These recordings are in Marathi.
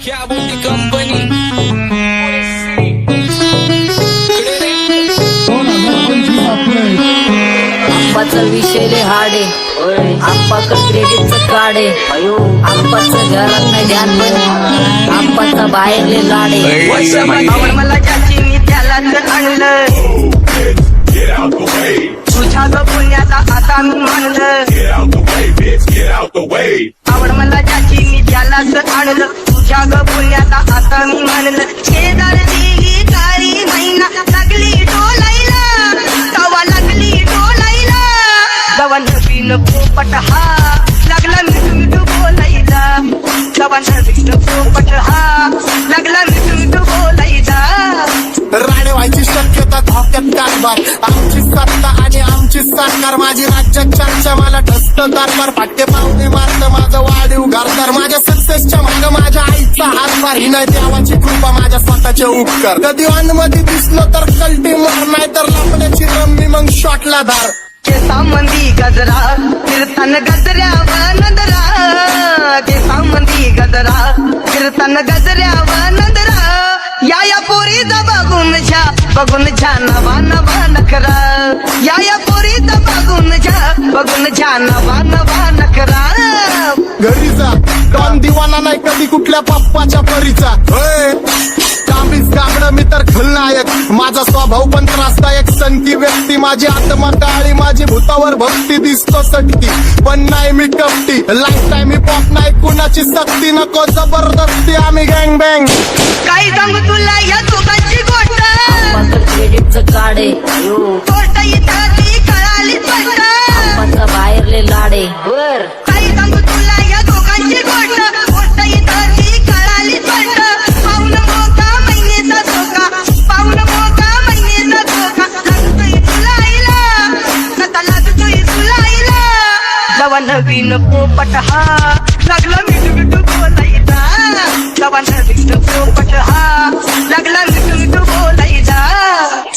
क्या बोलती कंपनी आंबाचा विषय रे हाडे आंबाचं क्रेडिटचं काढे आंबाचं घरात नाही ध्यान पण आंबाचा बाहेरले लाडे आवड मला ज्याची मी त्यालाच आणलं तुझ्या ग पुण्याचा आता मी म्हणलं आवड मला ज्याची मी त्यालाच आणलं तुझ्या ग पुण्याचा आता मी म्हणलं शेजार दिली काळी महिना लागली डोलायला तवा लागली डोलायला जवा नवीन पोपट हा लागला मिठू मिठू बोलायला जवा नवीन पोपट हा लागला मिठू मिठू बोलायला राणे व्हायची शक्यता धोक्यात कारभार आमची सत्ता आणि आमची सरकार माझी राज्यात चर्चा मला ढस्त कारभार फाटे पावणे मारत माझं वाढीव घरदार माझ्या सक्सेसच्या माग माझ्या आईचा हातभार ही नाही देवाची कृपा माझ्या स्वतःचे उपकार कधी मध्ये दिसलो तर कल्टी मार नाही तर लपण्याची रम्मी मग शॉटला धार केसामंदी गजरा कीर्तन गजऱ्यावर नंदरा केसामंदी गजरा कीर्तन गजऱ्यावर नंदरा या पोरीचा बघून छा नवा नवा नखरा या पोरीचा बघून छा नवा नवा नखरा घरी जा डॉन दिवाना नाही कधी कुठल्या पप्पाच्या परीचा कामीच गाबड मी तर खलनायक माझा स्वभाव पण त्रासदायक संती व्यक्ती माझी आत्मा काळी माझी भूतावर भक्ती दिसतो सटकी पण नाही मी कपटी लाईफ टाइम मी पॉप नाही कुणाची सक्ती नको जबरदस्ती आम्ही गँग बँग काय सांगू तुला या दोघांची गोष्ट आंबाचं क्रेडिटचं काढे गोष्ट इथं ती कळाली स्पष्ट आंबाचा बाहेरले लाडे काय सांगू तुला या दोघांची गोष्ट इथं ती कळाली स्पष्ट पाऊन मोका महिन्याचा धोका पाऊन मोका महिन्याचा धोका लागतोय तुला आईला नका लागतोय तुला आईला जवा नवीन पोपट हा लागला मिठू मिठू बोलायचा जवा नवीन पोपट हा लागला मिठू मिठू बोलायचा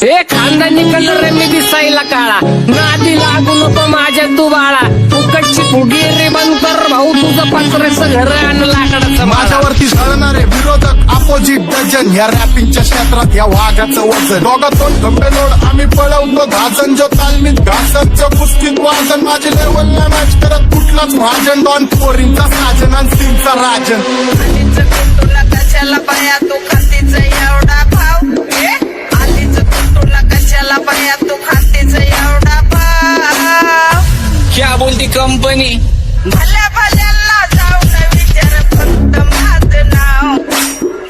ए खानदानी कलर रे मी दिसायला काळा नादी लागू नको माझ्या तू बाळा फुकटची फुगी रे बंद कर भाऊ तुझं पत्रेचं घर आणि लाकडाचं माझ्यावरती झळणारे विरोधक अपोजिट डजन या रॅपिंगच्या क्षेत्रात या वाघाचं वजन दोघातून खंबे लोड आम्ही पळवतो धाजन जो तालमीत घासांच्या कुस्तीत वाजन माझे लेवल नाही मॅच करत कुठलाच भाजन डॉन पोरींचा साजन आणि सिंगचा राजन तुला कशाला पाया तू खातीच एवढा भाव आलीच तुला कशाला पाया तू खातीच एवढा भाव क्या बोलती कंपनी भल्या भल्यांना जाऊ न विचार फक्त माझं नाव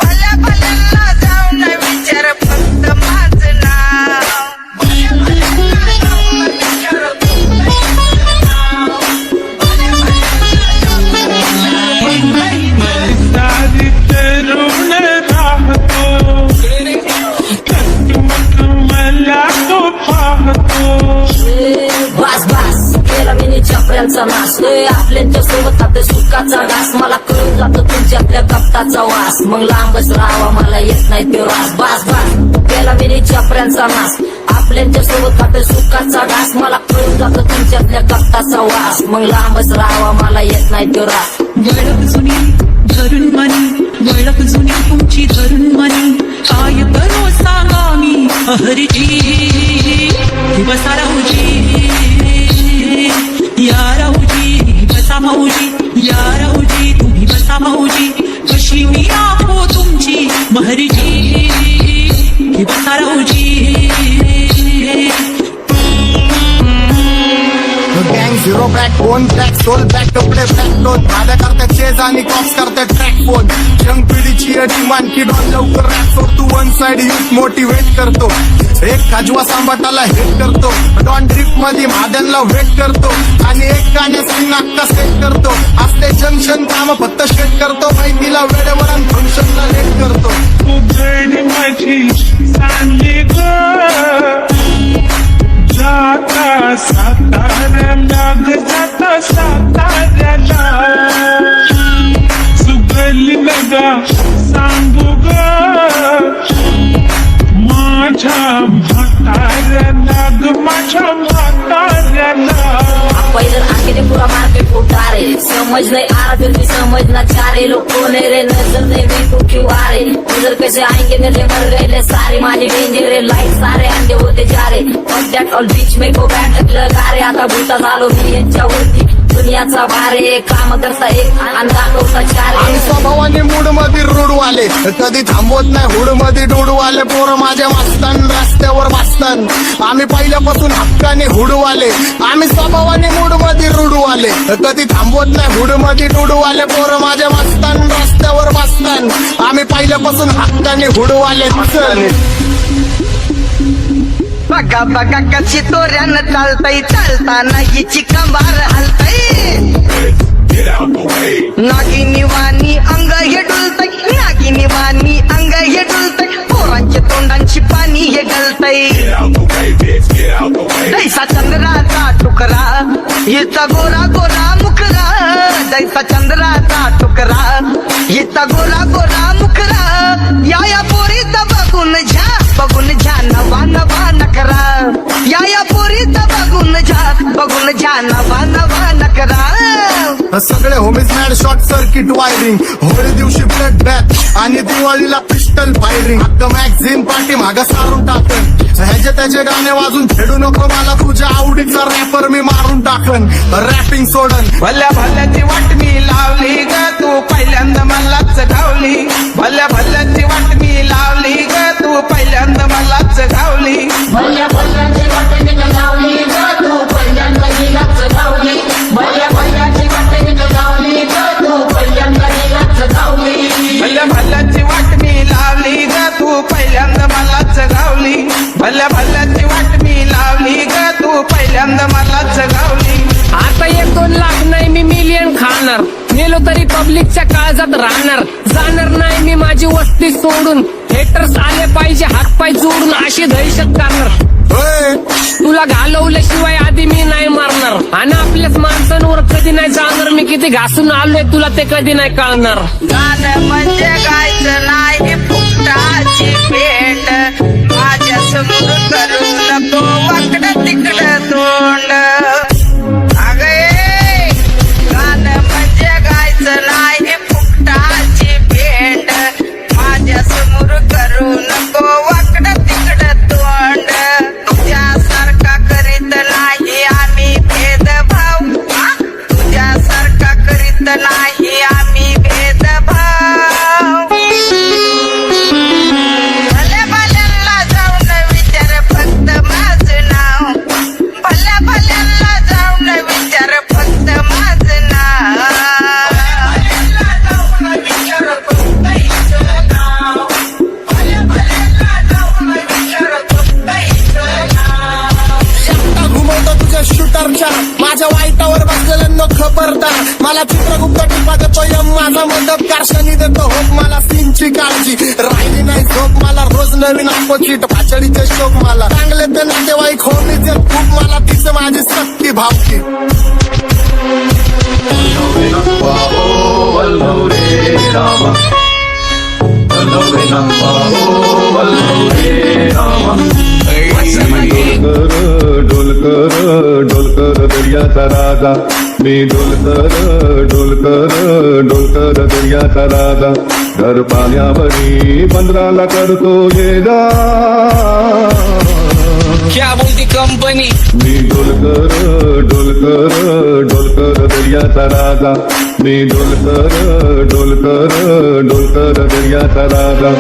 भल्या भल्यांना जाऊ न विचार फक्त माझं नाव सारी तरुण राहतो मला तो पाहतो बास बास केला मी चपऱ्यांचा नाश आपल्यांच्या सोबत खाते सुखाचा डास मला कळून जातो तुमच्यातल्या कपटाचा वास मग लांबच राहावा मला येत नाही तो रास बास बास केला मी चपऱ्यांचा नाश आपल्यांच्या सोबत खाते सुखाचा डास मला कळून जातो तुमच्यातल्या कपटाचा वास मग लांबच राहावा मला येत नाही तो रास वळख जुनी धरून मनी वळख जुनी तुमची धरून मनी काय करो सांगा मी हरजी बसा राहूजी या राहूजी बसा माऊजी या राहूजी तुम्ही बसा माऊजी कशी मी राहो तुमची महरजी बसा राहूजी गँग zero back phone black soul back कपडे ब्लॅक लोन भाड्या करते चेज आणि कॉप्स करते ट्रॅक फोन यंग पिढीची डिमांड की डॉन लवकर रॅप सोडतो वन साइड यूथ मोटिवेट करतो एक खाजवा सांबाटाला हेट करतो डॉन ड्रिप मध्ये भाद्यांना वेट करतो आणि एक गाण्याची नाक्का सेट करतो असते जंक्शन काम फक्त शेट करतो माहितीला वेळेवर आणि फंक्शनला लेट करतो उघड माझी सांगे ग जाता साताऱ्याला जाता साताऱ्याला सुगली नगा सांगू ग माझ्या म्हाताऱ्याला ग माझ्या म्हाताऱ्याला पहिलं आखिरी पुरा मार्केट फुटा रे समज नाही आ फिर भी समझना चाह रहे लोग को रे नजर नहीं भी वारे उधर कैसे आएंगे मेरे मर गए सारे माझे डेंजर है लाईट सारे अंडे होते जा रे ऑन दॅट ऑल बीच में गो बॅट लगा रे आता भूता झालो मी यांच्यावरती दुनियाचा भारे काम करता एक आणि दाखवता चार आम्ही स्वभावाने मूड मध्ये रूडवाले कधी थांबवत नाही हुड मध्ये डुडवाले पोरं माझ्या वाचतान रस्त्यावर वाचतान आम्ही पहिल्यापासून हक्काने हुडवाले आम्ही स्वभावाने मूड मध्ये रूडवाले कधी थांबवत नाही हुड मध्ये डुडवाले पोरं माझ्या वाचतान रस्त्यावर वाचतान आम्ही पहिल्यापासून हक्काने हुडवाले बघा बघा कशी तोऱ्यानं चालतय चालताना हिची कंबार हलतय नागिनी वाणी अंग हे डुलतय नागिनी वाणी अंग हे डुलतय पोरांच्या तोंडांची पाणी हे गलतय जैसा चंद्राचा टुकरा हिचा गोरा गोरा मुखरा जैसा चंद्राचा टुकरा हिचा गोरा गोरा मुखरा या पोरीचा बघून झा नवा नवा नकरा या पोरीचा बघून झा नवा नवा नकरा सगळे homies mad short circuit wiring Holi दिवशी ब्लड बॅथ आणि दिवाळीला पिस्टल फायरिंग हक्क मॅगझिन पाठी मागं सारून टाकन ह्याचे त्याचे गाणे वाजून खेळू नको मला तुझ्या आवडीचा रॅपर मी मारून टाकन रॅपिंग सोडन भल्या भल्याची वाट मी लावली ग तू पहिल्यांदा मलाच गावली भल्या भल्याची वाट मी लावली ग तू पहिल्यांदा मलाच गावली भल्या भल्याची वाट मी लावली ग तू पहिल्यांदा हिलाच गावली भल्या भल्याची वाट मी लावली ग तू पहिल्यांदा हिलाच गावली भल्या भल्याची वाट मी लावली ग तू पहिल्यांदा मलाच गावली भल्या भल्याची वाट मी लावली ग तू पहिल्यांदा मलाच गावली आता 1-2 लाख नाही मी मिलियन खाणार मेलो तरी पब्लिकच्या काळजात राहणार जाणार नाही मी माझी वस्ती सोडून हेटर्स आले पाहिजे हातपाय जोडून अशी दहशत करणार होय तुला घालवल्याशिवाय आधी मी नाही मारणार आणि आपल्याच माणसांवर कधी नाही जाणार मी किती घासून आलोय तुला ते कधी नाही कळणार गाणं म्हणजे गायचं नाही फुकटाची भेट माझ्या समोर करू नको वाकडं तिकडं तोंड अगे गाणं म्हणजे गायचं नाही फुकटाची भेट माझ्या समोर करू नको वाकडं तिकडं तोंड तुझ्यासारखा करीत नाही आम्ही भेदभाव तुझ्यासारखा करीत नाही आम्ही भेदभाव भल्या भल्यांना जाऊन विचार फक्त माझं नाव भल्या भल्यांना जाऊन विचार फक्त माझं नाव एकटा घुमवतो तुझ्या शूटरच्या माझ्या वाईटावर बसलेल्यांना खबरदार मला चित्रगुप्त टिपा देतो यम माझा मदतगार शनी देतो होप मला सीनची काळजी राहिली नाही झोप मला रोज नवीन अपोजिट भाचडीचे शोक मला चांगले ते नातेवाईक होमीचे खूप मला तिचं माझी सक्ती भावकी डोलकर दर्याचा राजा मी डोलकर दर्याचा राजा घर पाण्यावरी बंदराला करतो ये जा क्या बोलती कंपनी मी डोलकर दर्याचा राजा मी डोलकर दर्याचा राजा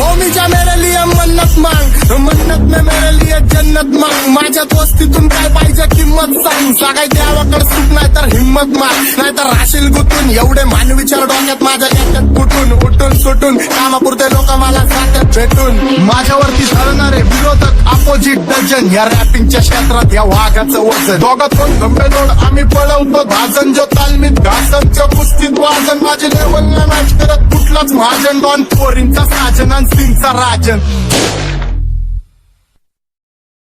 होमीच्या मेरे लिए मन्नत मांग मन्नत में मेरे लिए जन्नत मांग माझ्या दोस्तीतून काय पाहिजे किंमत सांग सगळ्या देवाकडे सुख नाही तर हिंमत मार नाही तर राशील गुतून एवढे मानविचार डोक्यात माझ्या याच्यात कुठून उठून सुटून कामापुरते लोक मला जातात भेटून माझ्यावरती ठरणारे विरोधक अपोजिट डझन या रॅपिंगच्या क्षेत्रात या वाघाचं वजन दोघात कोण गंभेदोड आम्ही पळवतो भाजन जो तालमीत घासनच्या कुस्तीत वाजन माझे लेवल नाही मॅच करत कुठलाच महाजन डॉन पोरींचा साजन आणि सिंगचा राजन